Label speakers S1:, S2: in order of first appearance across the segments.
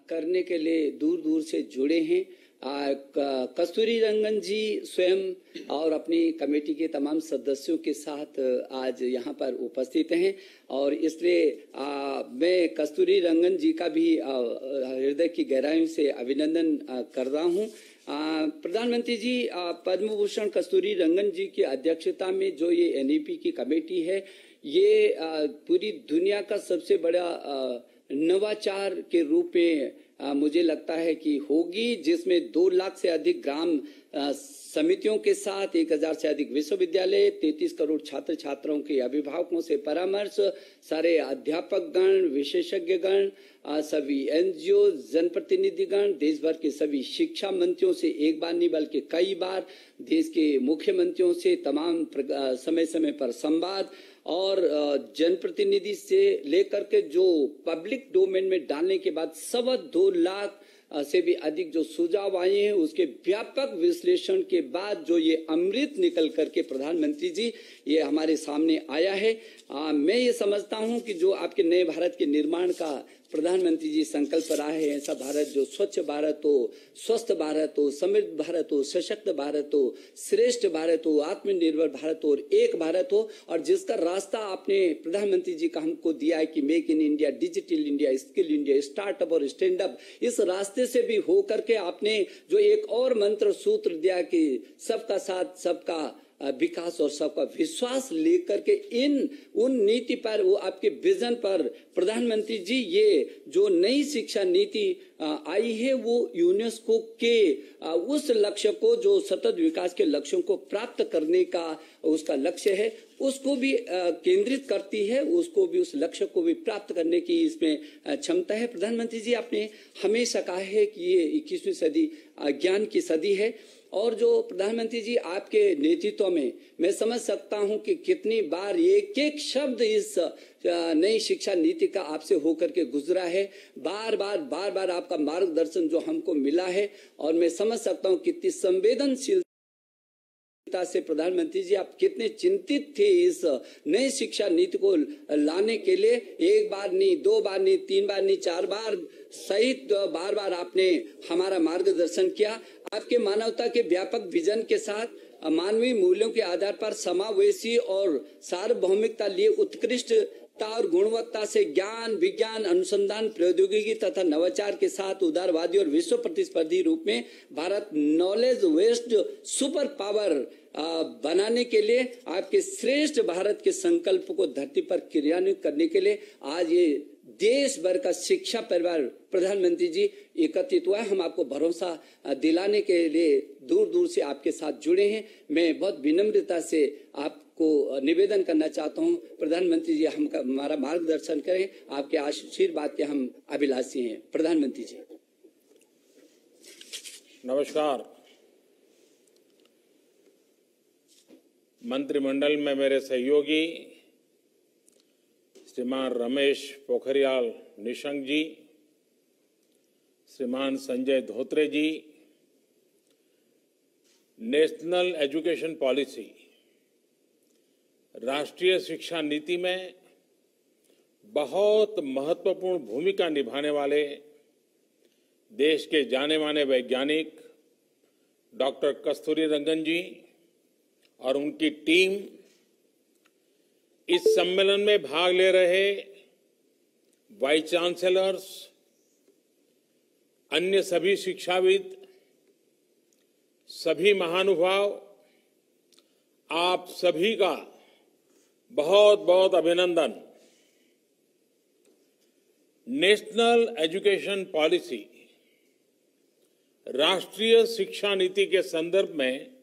S1: करने के लिए दूर दूर से जुड़े हैं। कस्तूरी रंगन जी स्वयं और अपनी कमेटी के तमाम सदस्यों के साथ आज यहाँ पर उपस्थित हैं और इसलिए मैं कस्तूरी रंगन जी का भी हृदय की गहराइयों से अभिनंदन कर रहा हूँ। प्रधानमंत्री जी, पद्म भूषण कस्तूरी रंगन जी की अध्यक्षता में जो ये एनईपी की कमेटी है, ये पूरी दुनिया का सबसे बड़ा नवाचार के रूप में मुझे लगता है कि होगी, जिसमें 2 लाख से अधिक ग्राम समितियों के साथ 1000 से अधिक विश्वविद्यालय, 33 करोड़ छात्र छात्राओं के अभिभावकों से परामर्श, सारे अध्यापक गण, विशेषज्ञ गण, सभी एनजीओ, जनप्रतिनिधिगण, देश भर के सभी शिक्षा मंत्रियों से एक बार नहीं बल्कि कई बार, देश के मुख्यमंत्रियों से तमाम समय समय पर संवाद और जनप्रतिनिधि से लेकर के जो पब्लिक डोमेन में डालने के बाद 2.25 लाख से भी अधिक जो सुझाव आए हैं, उसके व्यापक विश्लेषण के बाद जो ये अमृत निकल करके प्रधानमंत्री जी ये हमारे सामने आया है। मैं ये समझता हूं कि जो आपके नए भारत के निर्माण का प्रधानमंत्री जी संकल्प रहा है, ऐसा भारत जो स्वच्छ भारत हो, स्वस्थ भारत हो, समृद्ध भारत हो, सशक्त भारत हो, श्रेष्ठ भारत हो, आत्मनिर्भर भारत हो और एक भारत हो, और जिसका रास्ता आपने प्रधानमंत्री जी का हमको दिया है कि make in India, digital India, skill India, startup और स्टैंड अप, इस रास्ते से भी हो करके आपने जो एक और मंत्र सूत्र दिया कि सबका साथ सबका विकास और सबका विश्वास लेकर के उन नीति पर, वो आपके विजन पर प्रधानमंत्री जी ये जो नई शिक्षा नीति आई है वो यूनेस्को के उस लक्ष्य को, जो सतत विकास के लक्ष्यों को प्राप्त करने का उसका लक्ष्य है, उसको भी केंद्रित करती है, उसको भी, उस लक्ष्य को भी प्राप्त करने की इसमें क्षमता है। प्रधानमंत्री जी, आपने हमेशा कहा है कि ये 21वीं सदी ज्ञान की सदी है, और जो प्रधानमंत्री जी आपके नेतृत्व में मैं समझ सकता हूं कि कितनी बार एक एक शब्द इस नई शिक्षा नीति का आपसे होकर के गुजरा है, बार बार आपका मार्गदर्शन जो हमको मिला है, और मैं समझ सकता हूं कितनी संवेदनशील से प्रधानमंत्री जी आप कितने चिंतित थे इस नई शिक्षा नीति को लाने के लिए। 1 बार नहीं, 2 बार नहीं, 3 बार नहीं, 4 बार सहित बार आपने हमारा मार्गदर्शन किया। आपके मानवता के व्यापक विजन के साथ मानवीय मूल्यों के आधार पर समावेशी और सार्वभौमिकता लिए उत्कृष्टता और गुणवत्ता से ज्ञान, विज्ञान, अनुसंधान, प्रौद्योगिकी तथा नवाचार के साथ उदारवादी और विश्व प्रतिस्पर्धी रूप में Bharat knowledge based super power बनाने के लिए, आपके श्रेष्ठ भारत के संकल्प को धरती पर क्रियान्वित करने के लिए आज ये देश भर का शिक्षा परिवार प्रधानमंत्री जी एकत्रित हुआ है। हम आपको भरोसा दिलाने के लिए दूर दूर से आपके साथ जुड़े हैं। मैं बहुत विनम्रता से आपको निवेदन करना चाहता हूं, प्रधानमंत्री जी हमारा मार्गदर्शन करें, आपके आशीर्वाद के हम अभिलाषी हैं। प्रधानमंत्री जी
S2: नमस्कार। मंत्रिमंडल में मेरे सहयोगी श्रीमान रमेश पोखरियाल निशंक जी, श्रीमान संजय धोत्रे जी, नेशनल एजुकेशन पॉलिसी, राष्ट्रीय शिक्षा नीति में बहुत महत्वपूर्ण भूमिका निभाने वाले देश के जाने माने वैज्ञानिक डॉक्टर कस्तूरी रंगन जी और उनकी टीम, इस सम्मेलन में भाग ले रहे वाइस चांसलर्स, अन्य सभी शिक्षाविद, सभी महानुभाव, आप सभी का बहुत बहुत अभिनंदन। नेशनल एजुकेशन पॉलिसी, राष्ट्रीय शिक्षा नीति के संदर्भ में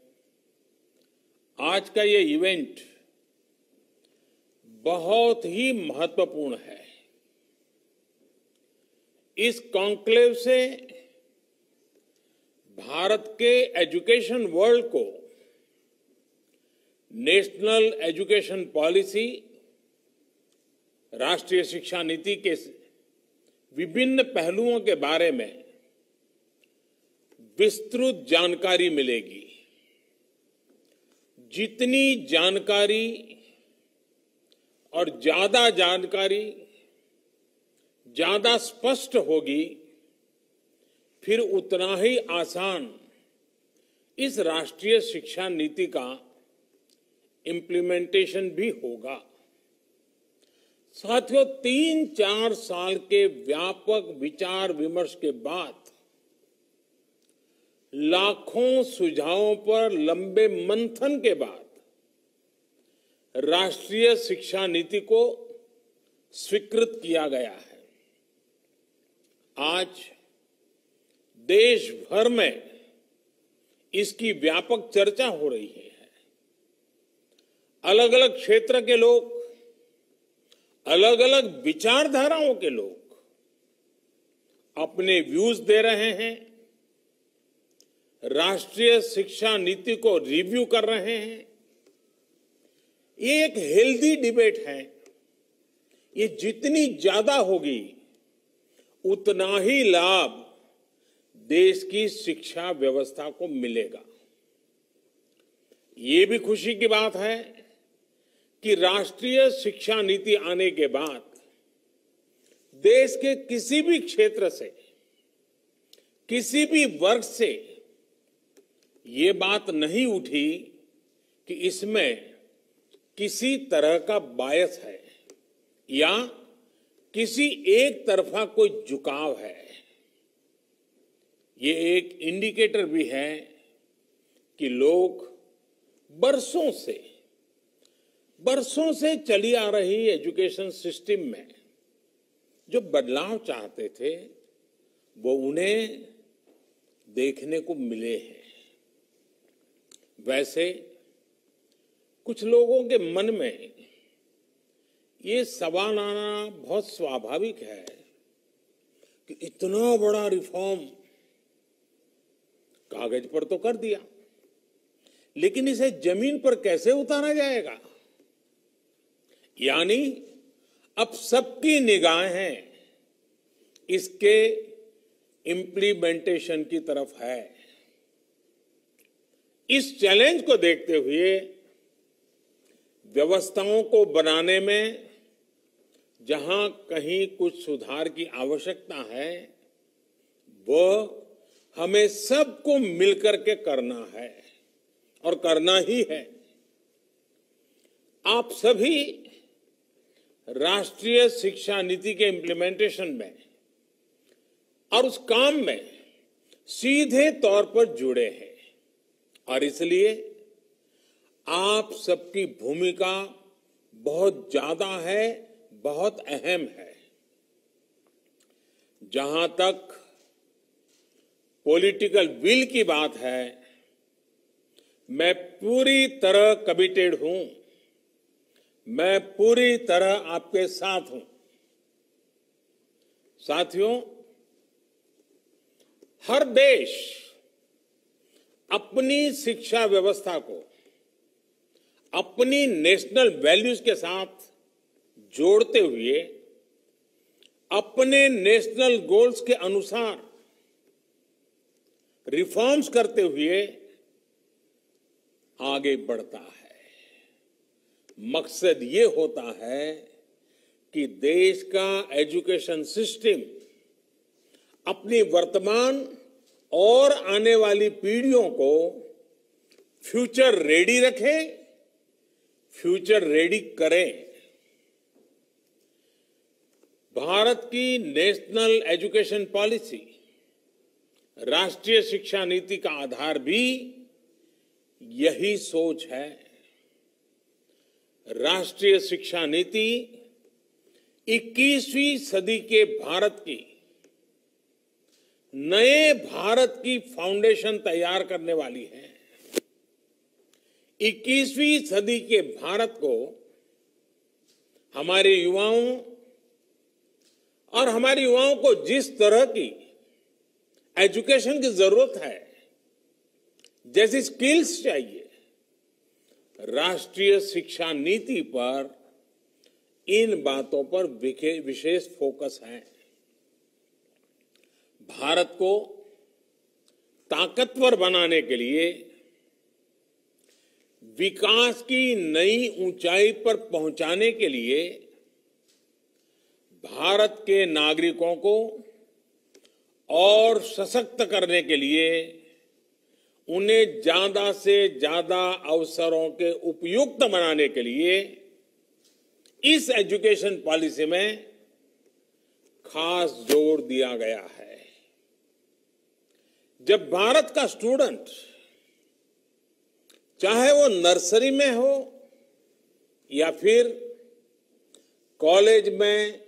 S2: आज का ये इवेंट बहुत ही महत्वपूर्ण है। इस कॉन्क्लेव से भारत के एजुकेशन वर्ल्ड को नेशनल एजुकेशन पॉलिसी, राष्ट्रीय शिक्षा नीति के विभिन्न पहलुओं के बारे में विस्तृत जानकारी मिलेगी। जितनी जानकारी और ज्यादा जानकारी ज्यादा स्पष्ट होगी, फिर उतना ही आसान इस राष्ट्रीय शिक्षा नीति का इम्प्लीमेंटेशन भी होगा। साथियों, 3-4 साल के व्यापक विचार विमर्श के बाद लाखों सुझावों पर लंबे मंथन के बाद राष्ट्रीय शिक्षा नीति को स्वीकृत किया गया है। आज देश भर में इसकी व्यापक चर्चा हो रही है। अलग अलग क्षेत्र के लोग, अलग अलग विचारधाराओं के लोग अपने व्यूज दे रहे हैं, राष्ट्रीय शिक्षा नीति को रिव्यू कर रहे हैं। ये एक हेल्दी डिबेट है। ये जितनी ज्यादा होगी उतना ही लाभ देश की शिक्षा व्यवस्था को मिलेगा। ये भी खुशी की बात है कि राष्ट्रीय शिक्षा नीति आने के बाद देश के किसी भी क्षेत्र से, किसी भी वर्ग से ये बात नहीं उठी कि इसमें किसी तरह का बायस है या किसी एक तरफा कोई झुकाव है। ये एक इंडिकेटर भी है कि लोग बरसों से चली आ रही एजुकेशन सिस्टम में जो बदलाव चाहते थे वो उन्हें देखने को मिले हैं। वैसे कुछ लोगों के मन में ये सवाल आना बहुत स्वाभाविक है कि इतना बड़ा रिफॉर्म कागज पर तो कर दिया, लेकिन इसे जमीन पर कैसे उतारा जाएगा। यानी अब सबकी निगाहें इसके इम्प्लीमेंटेशन की तरफ है। इस चैलेंज को देखते हुए व्यवस्थाओं को बनाने में जहां कहीं कुछ सुधार की आवश्यकता है, वो हमें सबको मिलकर के करना है और करना ही है। आप सभी राष्ट्रीय शिक्षा नीति के इम्प्लीमेंटेशन में और उस काम में सीधे तौर पर जुड़े हैं और इसलिए आप सबकी भूमिका बहुत ज्यादा है, बहुत अहम है। जहां तक पॉलिटिकल विल की बात है, मैं पूरी तरह कमिटेड हूं, मैं पूरी तरह आपके साथ हूं। साथियों, हर देश अपनी शिक्षा व्यवस्था को अपनी नेशनल वैल्यूज के साथ जोड़ते हुए अपने नेशनल गोल्स के अनुसार रिफॉर्म्स करते हुए आगे बढ़ता है। मकसद ये होता है कि देश का एजुकेशन सिस्टम अपनी वर्तमान और आने वाली पीढ़ियों को फ्यूचर रेडी रखे, फ्यूचर रेडी करें। भारत की नेशनल एजुकेशन पॉलिसी, राष्ट्रीय शिक्षा नीति का आधार भी यही सोच है। राष्ट्रीय शिक्षा नीति 21वीं सदी के भारत की नए भारत की फाउंडेशन तैयार करने वाली है। 21वीं सदी के भारत को हमारे युवाओं और हमारे युवाओं को जिस तरह की एजुकेशन की जरूरत है, जैसी स्किल्स चाहिए, राष्ट्रीय शिक्षा नीति पर इन बातों पर विशेष फोकस है। भारत को ताकतवर बनाने के लिए, विकास की नई ऊंचाई पर पहुंचाने के लिए भारत के नागरिकों को और सशक्त करने के लिए उन्हें ज्यादा से ज्यादा अवसरों के उपयुक्त बनाने के लिए इस एजुकेशन पॉलिसी में खास जोर दिया गया है। जब भारत का स्टूडेंट, चाहे वो नर्सरी में हो या फिर कॉलेज में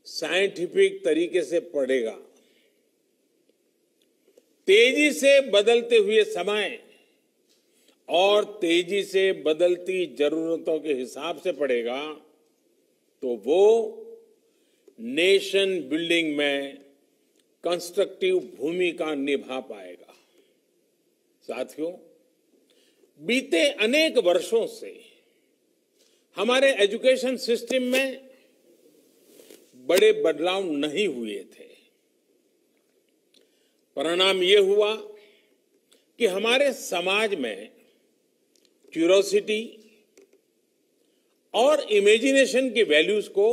S2: साइंटिफिक तरीके से पढ़ेगा, तेजी से बदलते हुए समय और तेजी से बदलती जरूरतों के हिसाब से पढ़ेगा, तो वो नेशन बिल्डिंग में कंस्ट्रक्टिव भूमिका निभा पाएगा। साथियों, बीते अनेक वर्षों से हमारे एजुकेशन सिस्टम में बड़े बदलाव नहीं हुए थे। परिणाम ये हुआ कि हमारे समाज में क्यूरोसिटी और इमेजिनेशन की वैल्यूज को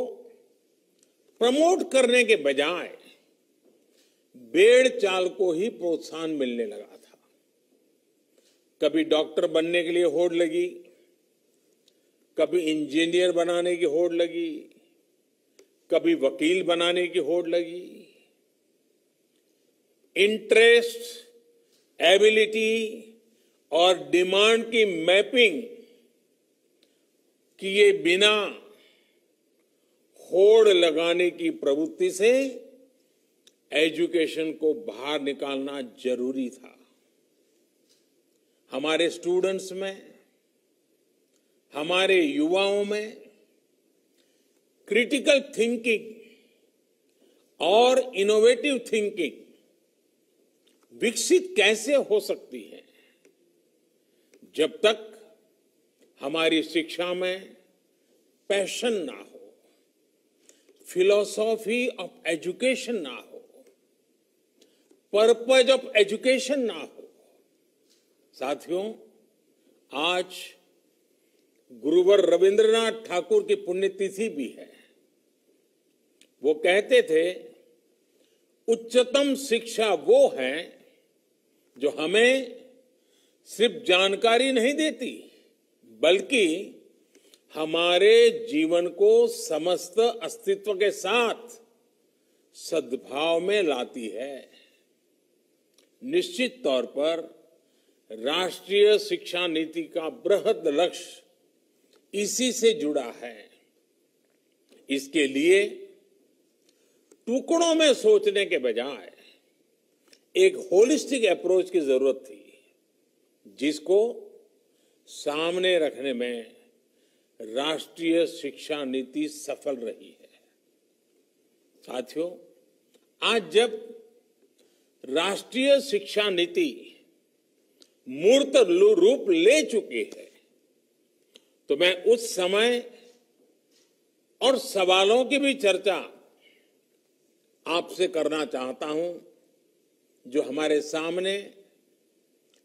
S2: प्रमोट करने के बजाय भेड़ चाल को ही प्रोत्साहन मिलने लगा था। कभी डॉक्टर बनने के लिए होड़ लगी, कभी इंजीनियर बनाने की होड़ लगी, कभी वकील बनाने की होड़ लगी। इंटरेस्ट, एबिलिटी और डिमांड की मैपिंग किए बिना होड़ लगाने की प्रवृत्ति से एजुकेशन को बाहर निकालना जरूरी था। हमारे स्टूडेंट्स में, हमारे युवाओं में क्रिटिकल थिंकिंग और इनोवेटिव थिंकिंग विकसित कैसे हो सकती है, जब तक हमारी शिक्षा में पैशन ना हो, फिलॉसफी ऑफ एजुकेशन ना हो, पर्पज ऑफ एजुकेशन ना हो। साथियों, आज गुरुवर रविंद्रनाथ ठाकुर की पुण्यतिथि भी है। वो कहते थे, उच्चतम शिक्षा वो है जो हमें सिर्फ जानकारी नहीं देती, बल्कि हमारे जीवन को समस्त अस्तित्व के साथ सद्भाव में लाती है। निश्चित तौर पर राष्ट्रीय शिक्षा नीति का बृहद लक्ष्य इसी से जुड़ा है। इसके लिए टुकड़ों में सोचने के बजाय एक होलिस्टिक अप्रोच की जरूरत थी, जिसको सामने रखने में राष्ट्रीय शिक्षा नीति सफल रही है। साथियों, आज जब राष्ट्रीय शिक्षा नीति मूर्त रूप ले चुकी है, तो मैं उस समय और सवालों की भी चर्चा आपसे करना चाहता हूं, जो हमारे सामने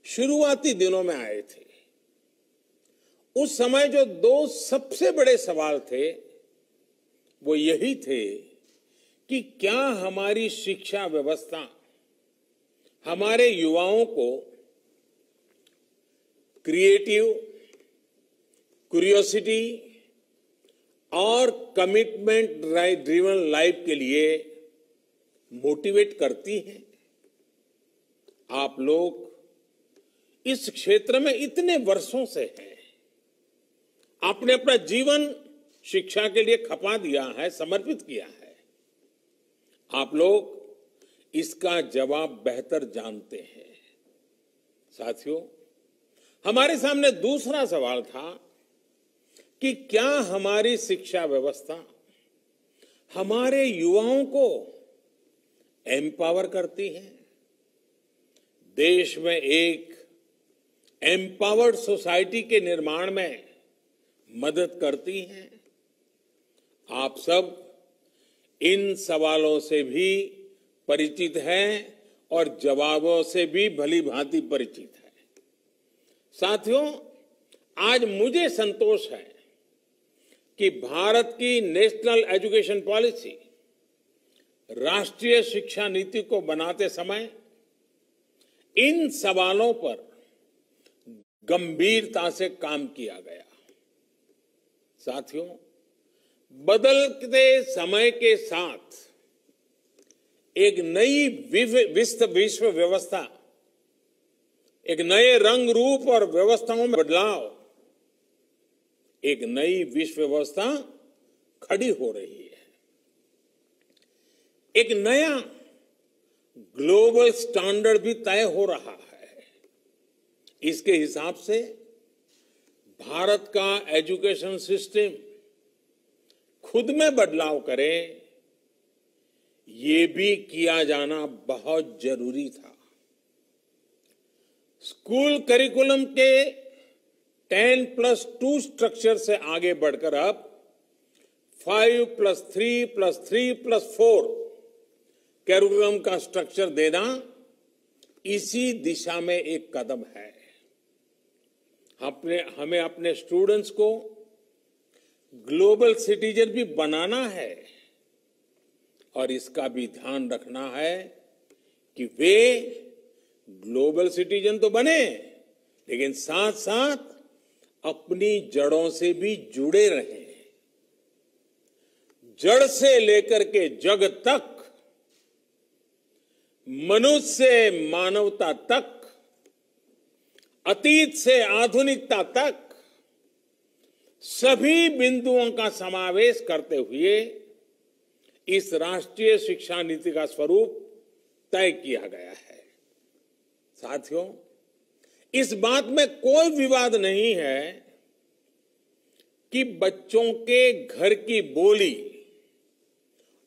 S2: शुरुआती दिनों में आए थे। उस समय जो दो सबसे बड़े सवाल थे, वो यही थे कि क्या हमारी शिक्षा व्यवस्था हमारे युवाओं को क्रिएटिव, क्यूरियोसिटी और कमिटमेंट ड्रिवन लाइफ के लिए मोटिवेट करती है। आप लोग इस क्षेत्र में इतने वर्षों से हैं, आपने अपना जीवन शिक्षा के लिए खपा दिया है, समर्पित किया है। आप लोग इसका जवाब बेहतर जानते हैं। साथियों, हमारे सामने दूसरा सवाल था कि क्या हमारी शिक्षा व्यवस्था हमारे युवाओं को एम्पावर करती है, देश में एक एम्पावर्ड सोसाइटी के निर्माण में मदद करती है। आप सब इन सवालों से भी परिचित हैं और जवाबों से भी भली भांति परिचित है। साथियों, आज मुझे संतोष है कि भारत की नेशनल एजुकेशन पॉलिसी राष्ट्रीय शिक्षा नीति को बनाते समय इन सवालों पर गंभीरता से काम किया गया। साथियों, बदलते समय के साथ एक नई विश्व व्यवस्था, एक नए रंग रूप और व्यवस्थाओं में बदलाव, एक नई विश्व व्यवस्था खड़ी हो रही है। एक नया ग्लोबल स्टैंडर्ड भी तय हो रहा है। इसके हिसाब से भारत का एजुकेशन सिस्टम खुद में बदलाव करे, ये भी किया जाना बहुत जरूरी था। स्कूल करिकुलम के 10+2 स्ट्रक्चर से आगे बढ़कर अब 5+3+3+4 करिकुलम का स्ट्रक्चर देना इसी दिशा में एक कदम है। हमें अपने स्टूडेंट्स को ग्लोबल सिटीजन भी बनाना है और इसका भी ध्यान रखना है कि वे ग्लोबल सिटीजन तो बने, लेकिन साथ साथ अपनी जड़ों से भी जुड़े रहें। जड़ से लेकर के जग तक, मनुष्य से मानवता तक, अतीत से आधुनिकता तक सभी बिंदुओं का समावेश करते हुए इस राष्ट्रीय शिक्षा नीति का स्वरूप तय किया गया है। साथियों, इस बात में कोई विवाद नहीं है कि बच्चों के घर की बोली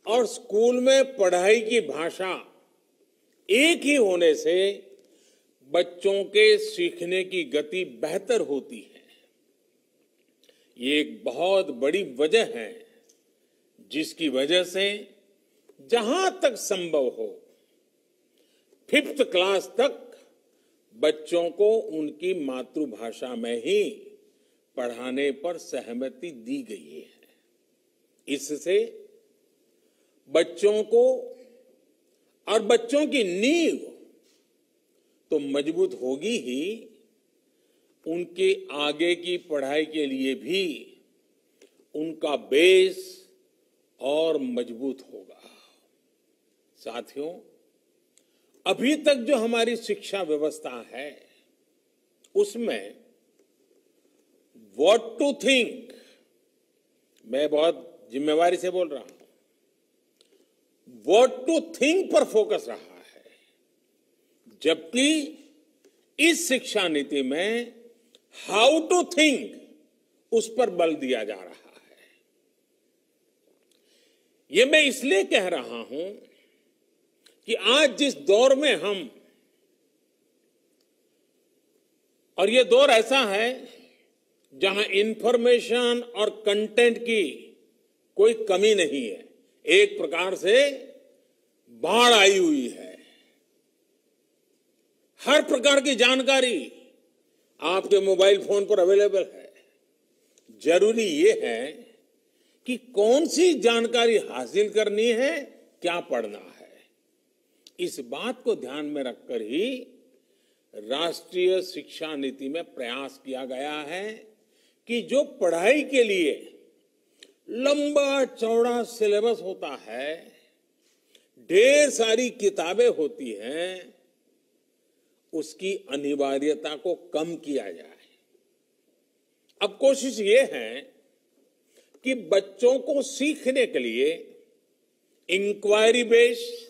S2: और स्कूल में पढ़ाई की भाषा एक ही होने से बच्चों के सीखने की गति बेहतर होती है। ये एक बहुत बड़ी वजह है जिसकी वजह से जहां तक संभव हो 5th क्लास तक बच्चों को उनकी मातृभाषा में ही पढ़ाने पर सहमति दी गई है। इससे बच्चों को और बच्चों की नींव तो मजबूत होगी ही, उनके आगे की पढ़ाई के लिए भी उनका बेस और मजबूत होगा। साथियों, अभी तक जो हमारी शिक्षा व्यवस्था है उसमें व्हाट टू थिंक, मैं बहुत जिम्मेवारी से बोल रहा हूं, व्हाट टू थिंक पर फोकस रहा है, जबकि इस शिक्षा नीति में हाउ टू थिंक उस पर बल दिया जा रहा है। ये मैं इसलिए कह रहा हूं कि आज जिस दौर में हम, और ये दौर ऐसा है जहां इंफॉर्मेशन और कंटेंट की कोई कमी नहीं है, एक प्रकार से बाढ़ आई हुई है। हर प्रकार की जानकारी आपके मोबाइल फोन पर अवेलेबल है। जरूरी ये है कि कौन सी जानकारी हासिल करनी है, क्या पढ़ना है। इस बात को ध्यान में रखकर ही राष्ट्रीय शिक्षा नीति में प्रयास किया गया है कि जो पढ़ाई के लिए लंबा चौड़ा सिलेबस होता है, ढेर सारी किताबें होती हैं, उसकी अनिवार्यता को कम किया जाए। अब कोशिश ये है कि बच्चों को सीखने के लिए inquiry based,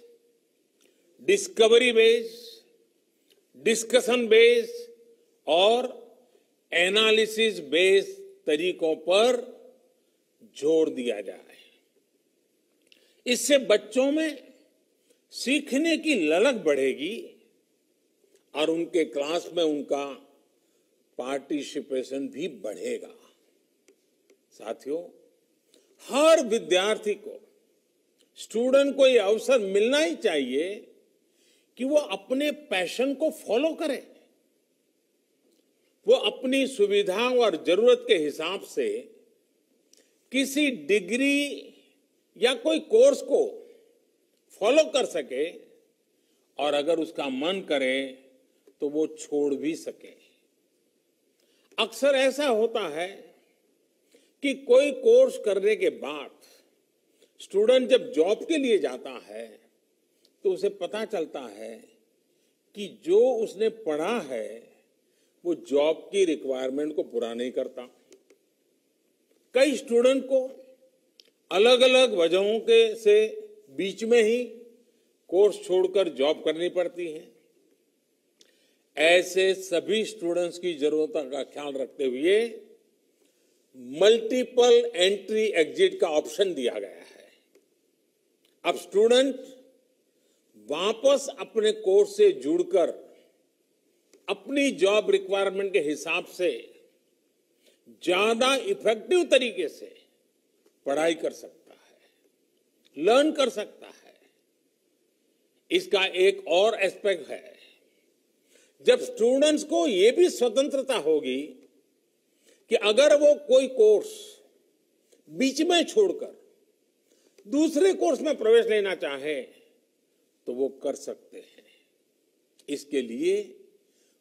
S2: discovery based, discussion based और एनालिसिस बेस्ड तरीकों पर जोर दिया जाए। इससे बच्चों में सीखने की ललक बढ़ेगी और उनके क्लास में उनका पार्टिसिपेशन भी बढ़ेगा। साथियों, हर विद्यार्थी को, स्टूडेंट को यह अवसर मिलना ही चाहिए कि वो अपने पैशन को फॉलो करे। वो अपनी सुविधा और जरूरत के हिसाब से किसी डिग्री या कोई कोर्स को फॉलो कर सके और अगर उसका मन करे तो वो छोड़ भी सके। अक्सर ऐसा होता है कि कोई कोर्स करने के बाद स्टूडेंट जब जॉब के लिए जाता है तो उसे पता चलता है कि जो उसने पढ़ा है वो जॉब की रिक्वायरमेंट को पूरा नहीं करता। कई स्टूडेंट को अलग अलग वजहों के से बीच में ही कोर्स छोड़कर जॉब करनी पड़ती है। ऐसे सभी स्टूडेंट्स की जरूरतों का ख्याल रखते हुए मल्टीपल एंट्री एग्जिट का ऑप्शन दिया गया है। अब स्टूडेंट वापस अपने कोर्स से जुड़कर अपनी जॉब रिक्वायरमेंट के हिसाब से ज्यादा इफेक्टिव तरीके से पढ़ाई कर सकता है, लर्न कर सकता है। इसका एक और एस्पेक्ट है, जब स्टूडेंट्स को यह भी स्वतंत्रता होगी कि अगर वो कोई कोर्स बीच में छोड़कर दूसरे कोर्स में प्रवेश लेना चाहे तो वो कर सकते हैं। इसके लिए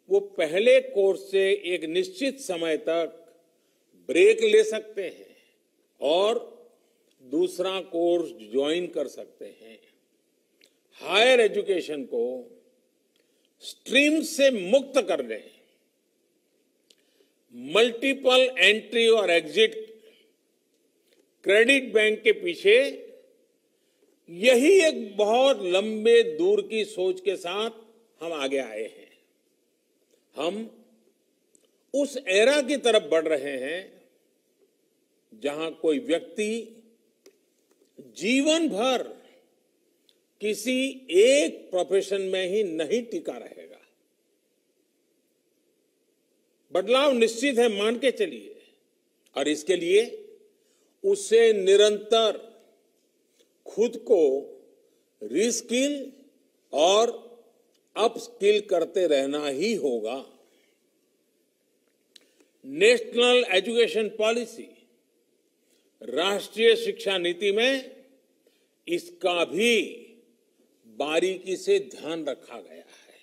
S2: वो पहले कोर्स से एक निश्चित समय तक ब्रेक ले सकते हैं और दूसरा कोर्स ज्वाइन कर सकते हैं। हायर एजुकेशन को स्ट्रीम से मुक्त करने, मल्टीपल एंट्री और एग्जिट क्रेडिट बैंक के पीछे यही एक बहुत लंबे दूर की सोच के साथ हम आगे आए हैं। हम उस एरा की तरफ बढ़ रहे हैं जहां कोई व्यक्ति जीवन भर किसी एक प्रोफेशन में ही नहीं टिका रहेगा। बदलाव निश्चित है, मान के चलिए, और इसके लिए उसे निरंतर खुद को रीस्किल और अपस्किल करते रहना ही होगा। नेशनल एजुकेशन पॉलिसी, राष्ट्रीय शिक्षा नीति में इसका भी बारीकी से ध्यान रखा गया है।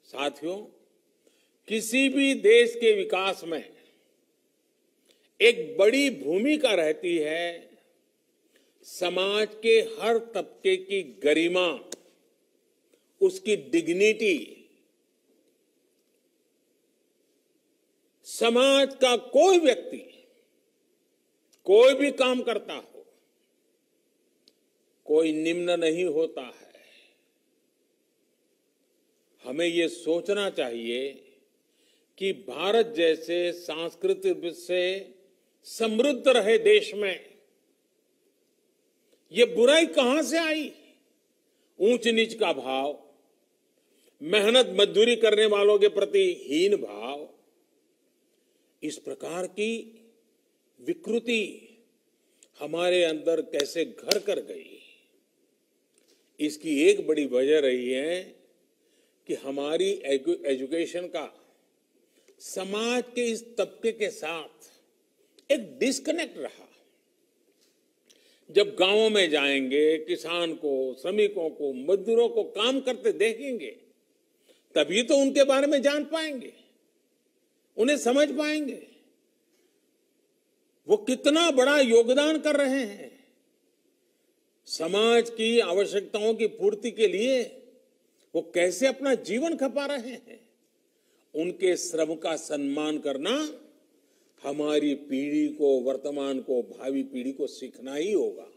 S2: साथियों, किसी भी देश के विकास में एक बड़ी भूमिका रहती है समाज के हर तबके की गरिमा, उसकी डिग्निटी। समाज का कोई व्यक्ति कोई भी काम करता हो, कोई निम्न नहीं होता है। हमें ये सोचना चाहिए कि भारत जैसे सांस्कृतिक से समृद्ध रहे देश में ये बुराई कहां से आई? ऊंच नीच का भाव, मेहनत मजदूरी करने वालों के प्रति हीन भाव, इस प्रकार की विकृति हमारे अंदर कैसे घर कर गई? इसकी एक बड़ी वजह रही है कि हमारी एजुकेशन का समाज के इस तबके के साथ एक डिस्कनेक्ट रहा। जब गांवों में जाएंगे, किसान को, श्रमिकों को, मजदूरों को काम करते देखेंगे, तभी तो उनके बारे में जान पाएंगे, उन्हें समझ पाएंगे वो कितना बड़ा योगदान कर रहे हैं। समाज की आवश्यकताओं की पूर्ति के लिए वो कैसे अपना जीवन खपा रहे हैं। उनके श्रम का सम्मान करना हमारी पीढ़ी को, वर्तमान को, भावी पीढ़ी को सीखना ही होगा।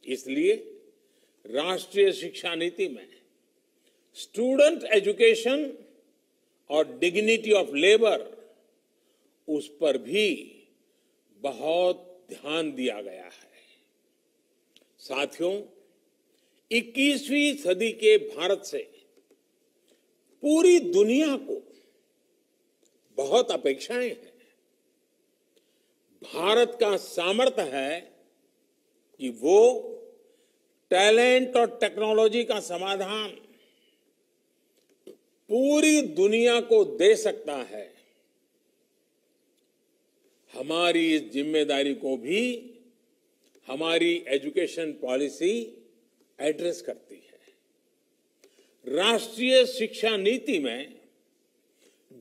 S2: इसलिए राष्ट्रीय शिक्षा नीति में स्टूडेंट एजुकेशन और डिग्निटी ऑफ लेबर, उस पर भी बहुत ध्यान दिया गया है। साथियों, 21वीं सदी के भारत से पूरी दुनिया को बहुत अपेक्षाएं हैं। भारत का सामर्थ्य है कि वो टैलेंट और टेक्नोलॉजी का समाधान पूरी दुनिया को दे सकता है। हमारी इस जिम्मेदारी को भी हमारी एजुकेशन पॉलिसी एड्रेस करती है। राष्ट्रीय शिक्षा नीति में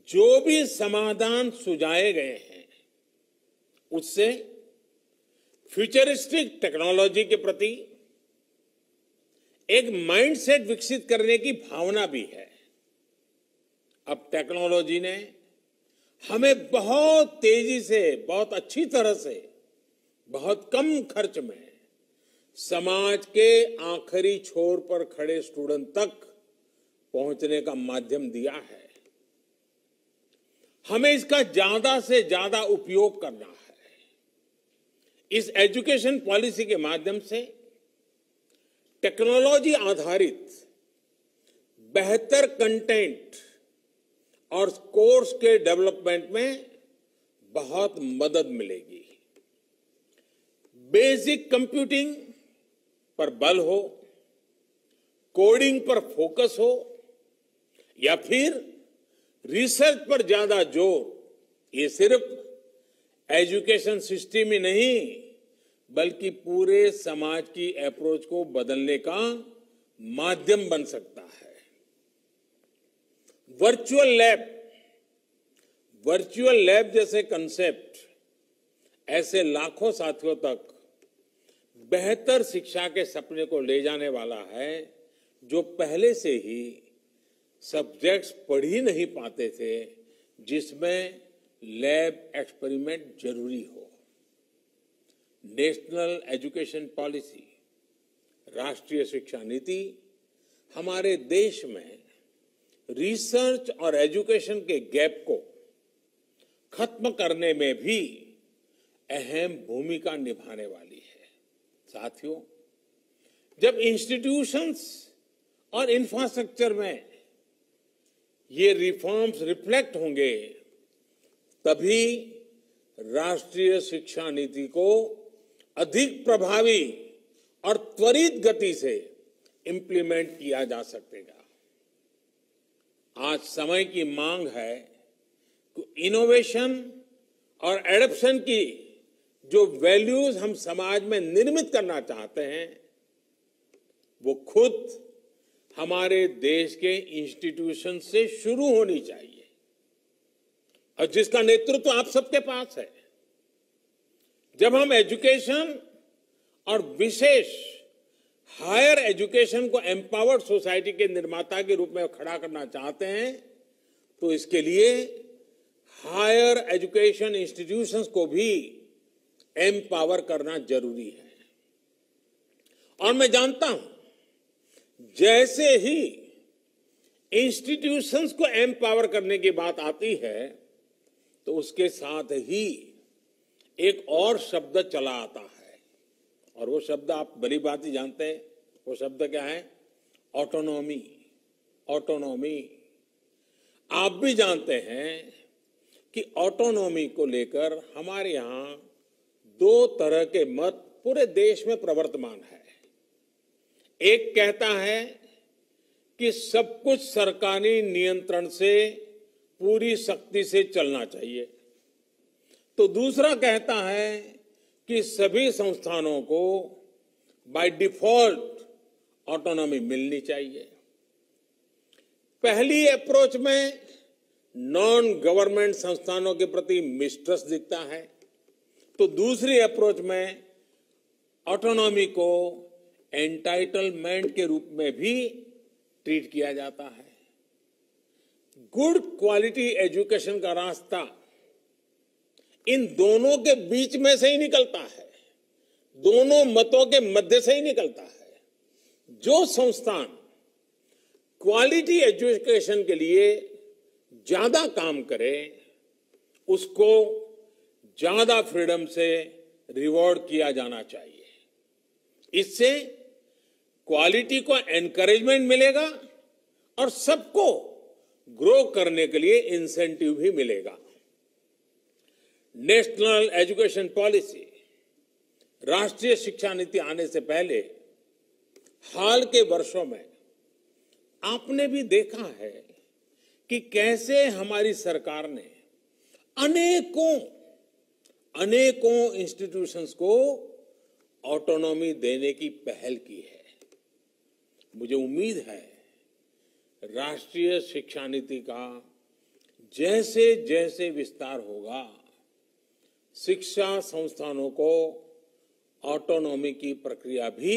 S2: जो भी समाधान सुझाए गए हैं उससे फ्यूचरिस्टिक टेक्नोलॉजी के प्रति एक माइंडसेट विकसित करने की भावना भी है। अब टेक्नोलॉजी ने हमें बहुत तेजी से, बहुत अच्छी तरह से, बहुत कम खर्च में समाज के आखिरी छोर पर खड़े स्टूडेंट तक पहुंचने का माध्यम दिया है। हमें इसका ज्यादा से ज्यादा उपयोग करना है। इस एजुकेशन पॉलिसी के माध्यम से टेक्नोलॉजी आधारित बेहतर कंटेंट और कोर्स के डेवलपमेंट में बहुत मदद मिलेगी। बेसिक कंप्यूटिंग पर बल हो, कोडिंग पर फोकस हो या फिर रिसर्च पर ज्यादा जोर, ये सिर्फ एजुकेशन सिस्टम ही नहीं बल्कि पूरे समाज की अप्रोच को बदलने का माध्यम बन सकता है। वर्चुअल लैब जैसे कंसेप्ट ऐसे लाखों साथियों तक बेहतर शिक्षा के सपने को ले जाने वाला है जो पहले से ही सब्जेक्ट्स पढ़ ही नहीं पाते थे जिसमें लैब एक्सपेरिमेंट जरूरी हो। नेशनल एजुकेशन पॉलिसी, राष्ट्रीय शिक्षा नीति हमारे देश में रिसर्च और एजुकेशन के गैप को खत्म करने में भी अहम भूमिका निभाने वाली है। साथियों, जब इंस्टीट्यूशंस और इंफ्रास्ट्रक्चर में ये रिफॉर्म्स रिफ्लेक्ट होंगे तभी राष्ट्रीय शिक्षा नीति को अधिक प्रभावी और त्वरित गति से इंप्लीमेंट किया जा सकेगा। आज समय की मांग है कि इनोवेशन और एडॉप्शन की जो वैल्यूज हम समाज में निर्मित करना चाहते हैं वो खुद हमारे देश के इंस्टीट्यूशन से शुरू होनी चाहिए और जिसका नेतृत्व आप सबके पास है। जब हम एजुकेशन और विशेष हायर एजुकेशन को एम्पावर्ड सोसाइटी के निर्माता के रूप में खड़ा करना चाहते हैं तो इसके लिए हायर एजुकेशन इंस्टीट्यूशंस को भी एम्पावर करना जरूरी है। और मैं जानता हूं जैसे ही इंस्टीट्यूशंस को एम्पावर करने की बात आती है तो उसके साथ ही एक और शब्द चला आता है और वो शब्द आप बड़ी बात ही जानते हैं। वो शब्द क्या है? ऑटोनॉमी। ऑटोनॉमी। आप भी जानते हैं कि ऑटोनॉमी को लेकर हमारे यहां दो तरह के मत पूरे देश में प्रवर्तमान है। एक कहता है कि सब कुछ सरकारी नियंत्रण से पूरी सख्ती से चलना चाहिए, तो दूसरा कहता है कि सभी संस्थानों को बाय डिफॉल्ट ऑटोनॉमी मिलनी चाहिए। पहली अप्रोच में नॉन गवर्नमेंट संस्थानों के प्रति मिसट्रस्ट दिखता है, तो दूसरी अप्रोच में ऑटोनॉमी को एंटाइटलमेंट के रूप में भी ट्रीट किया जाता है। गुड क्वालिटी एजुकेशन का रास्ता इन दोनों के बीच में से ही निकलता है, दोनों मतों के मध्य से ही निकलता है। जो संस्थान क्वालिटी एजुकेशन के लिए ज्यादा काम करे उसको ज्यादा फ्रीडम से रिवॉर्ड किया जाना चाहिए। इससे क्वालिटी को एनकरेजमेंट मिलेगा और सबको ग्रो करने के लिए इंसेंटिव भी मिलेगा। नेशनल एजुकेशन पॉलिसी, राष्ट्रीय शिक्षा नीति आने से पहले हाल के वर्षों में आपने भी देखा है कि कैसे हमारी सरकार ने अनेकों इंस्टीट्यूशंस को ऑटोनॉमी देने की पहल की है। मुझे उम्मीद है राष्ट्रीय शिक्षा नीति का जैसे जैसे विस्तार होगा, शिक्षा संस्थानों को ऑटोनॉमी की प्रक्रिया भी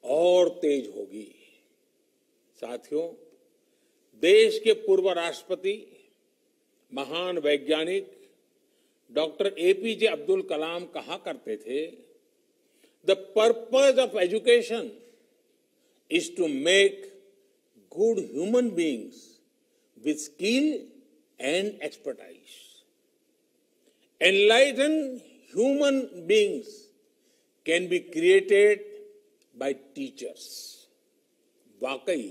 S2: और तेज होगी। साथियों, देश के पूर्व राष्ट्रपति, महान वैज्ञानिक डॉक्टर एपीजे अब्दुल कलाम कहा करते थे, the purpose of education is to make good human beings with skill and expertise. Enlightened human beings can be created by teachers. वाकई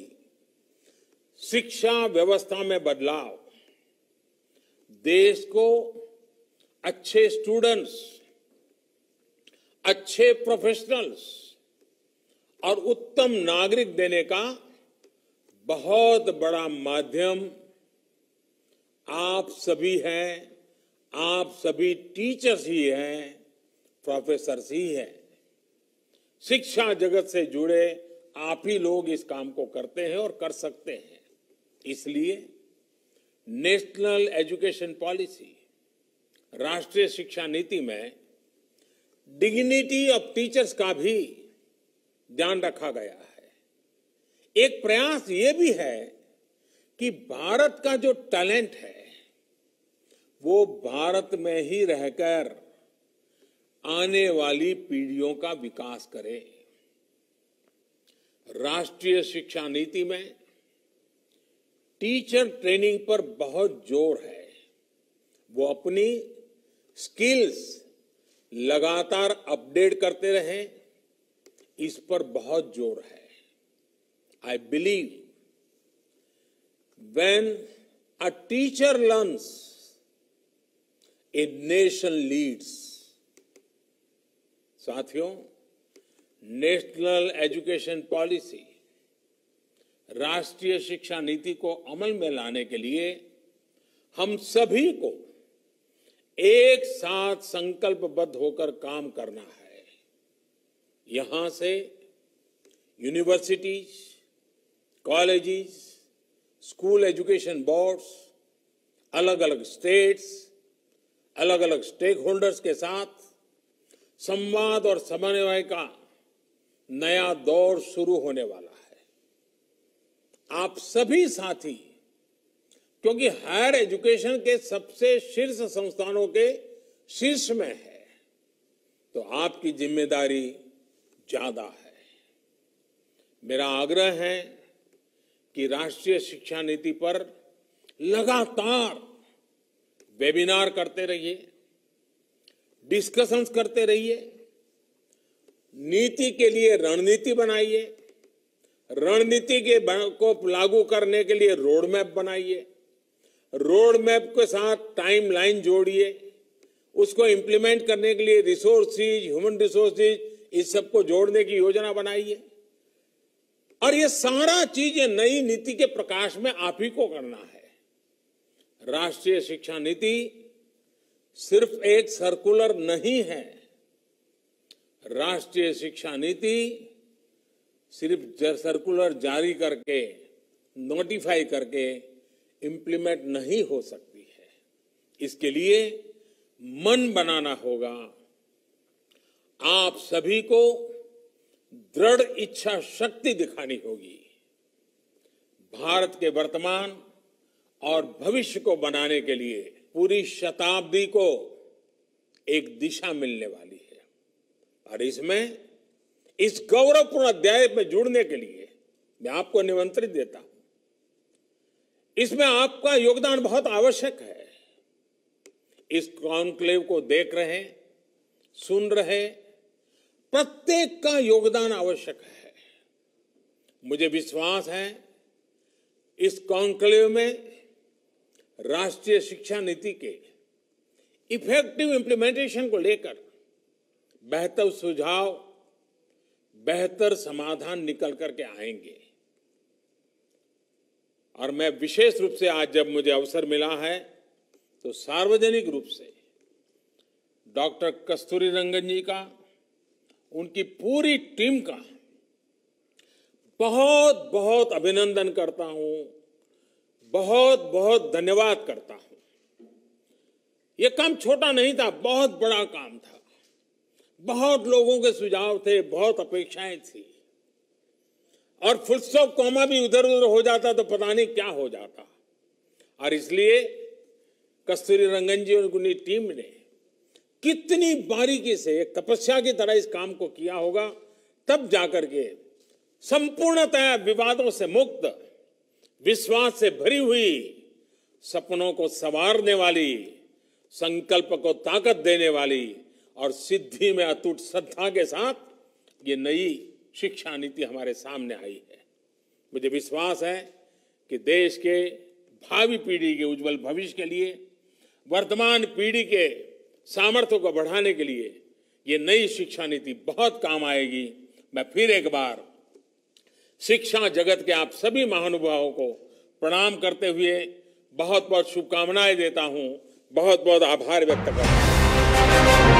S2: शिक्षा व्यवस्था में बदलाव देश को अच्छे स्टूडेंट्स, अच्छे प्रोफेशनल्स और उत्तम नागरिक देने का बहुत बड़ा माध्यम आप सभी हैं, आप सभी टीचर्स ही हैं, प्रोफेसर्स ही हैं। शिक्षा जगत से जुड़े आप ही लोग इस काम को करते हैं और कर सकते हैं। इसलिए नेशनल एजुकेशन पॉलिसी, राष्ट्रीय शिक्षा नीति में डिग्निटी ऑफ टीचर्स का भी ध्यान रखा गया है। एक प्रयास ये भी है कि भारत का जो टैलेंट है वो भारत में ही रहकर आने वाली पीढ़ियों का विकास करे। राष्ट्रीय शिक्षा नीति में टीचर ट्रेनिंग पर बहुत जोर है। वो अपनी स्किल्स लगातार अपडेट करते रहें, इस पर बहुत जोर है। I believe when a teacher learns, a nation leads. साथियों, नेशनल एजुकेशन पॉलिसी, राष्ट्रीय शिक्षा नीति को अमल में लाने के लिए हम सभी को एक साथ संकल्पबद्ध होकर काम करना है। यहां से universities, colleges, school education boards, अलग अलग स्टेट्स, अलग अलग स्टेक होल्डर्स के साथ संवाद और समन्वय का नया दौर शुरू होने वाला है। आप सभी साथी, क्योंकि हायर एजुकेशन के सबसे शीर्ष संस्थानों के शीर्ष में है, तो आपकी जिम्मेदारी ज्यादा है। मेरा आग्रह है कि राष्ट्रीय शिक्षा नीति पर लगातार वेबिनार करते रहिए, डिस्कशंस करते रहिए, नीति के लिए रणनीति बनाइए, रणनीति को लागू करने के लिए रोड मैप बनाइए, रोड मैप के साथ टाइमलाइन जोड़िए, उसको इंप्लीमेंट करने के लिए रिसोर्सेज, ह्यूमन रिसोर्सेज, इस सबको जोड़ने की योजना बनाइए। और ये सारा चीजें नई नीति के प्रकाश में आप ही को करना है। राष्ट्रीय शिक्षा नीति सिर्फ एक सर्कुलर नहीं है। राष्ट्रीय शिक्षा नीति सिर्फ सर्कुलर जारी करके, नोटिफाई करके इंप्लीमेंट नहीं हो सकती है। इसके लिए मन बनाना होगा। आप सभी को दृढ़ इच्छा शक्ति दिखानी होगी। भारत के वर्तमान और भविष्य को बनाने के लिए पूरी शताब्दी को एक दिशा मिलने वाली है। और इसमें इस गौरवपूर्ण अध्याय में जुड़ने के लिए मैं आपको निमंत्रित देता हूं। इसमें आपका योगदान बहुत आवश्यक है। इस कॉन्क्लेव को देख रहे, सुन रहे प्रत्येक का योगदान आवश्यक है। मुझे विश्वास है इस कॉन्क्लेव में राष्ट्रीय शिक्षा नीति के इफेक्टिव इंप्लीमेंटेशन को लेकर बेहतर सुझाव, बेहतर समाधान निकल करके आएंगे। और मैं विशेष रूप से आज जब मुझे अवसर मिला है तो सार्वजनिक रूप से डॉक्टर कस्तूरी रंगन जी का, उनकी पूरी टीम का बहुत बहुत अभिनंदन करता हूं, बहुत बहुत धन्यवाद करता हूं। यह काम छोटा नहीं था, बहुत बड़ा काम था। बहुत लोगों के सुझाव थे, बहुत अपेक्षाएं थी, और फुल स्टॉप कॉमा भी उधर उधर हो जाता तो पता नहीं क्या हो जाता। और इसलिए कस्तूरी रंगन जी और उनकी टीम ने कितनी बारीकी से एक तपस्या की तरह इस काम को किया होगा, तब जाकर के संपूर्णतः विवादों से मुक्त, विश्वास से भरी हुई, सपनों को संवारने वाली, संकल्प को ताकत देने वाली और सिद्धि में अटूट श्रद्धा के साथ ये नई शिक्षा नीति हमारे सामने आई है। मुझे विश्वास है कि देश के भावी पीढ़ी के उज्जवल भविष्य के लिए, वर्तमान पीढ़ी के सामर्थ्य को बढ़ाने के लिए ये नई शिक्षा नीति बहुत काम आएगी। मैं फिर एक बार शिक्षा जगत के आप सभी महानुभावों को प्रणाम करते हुए बहुत बहुत शुभकामनाएं देता हूं, बहुत बहुत आभार व्यक्त करता हूं।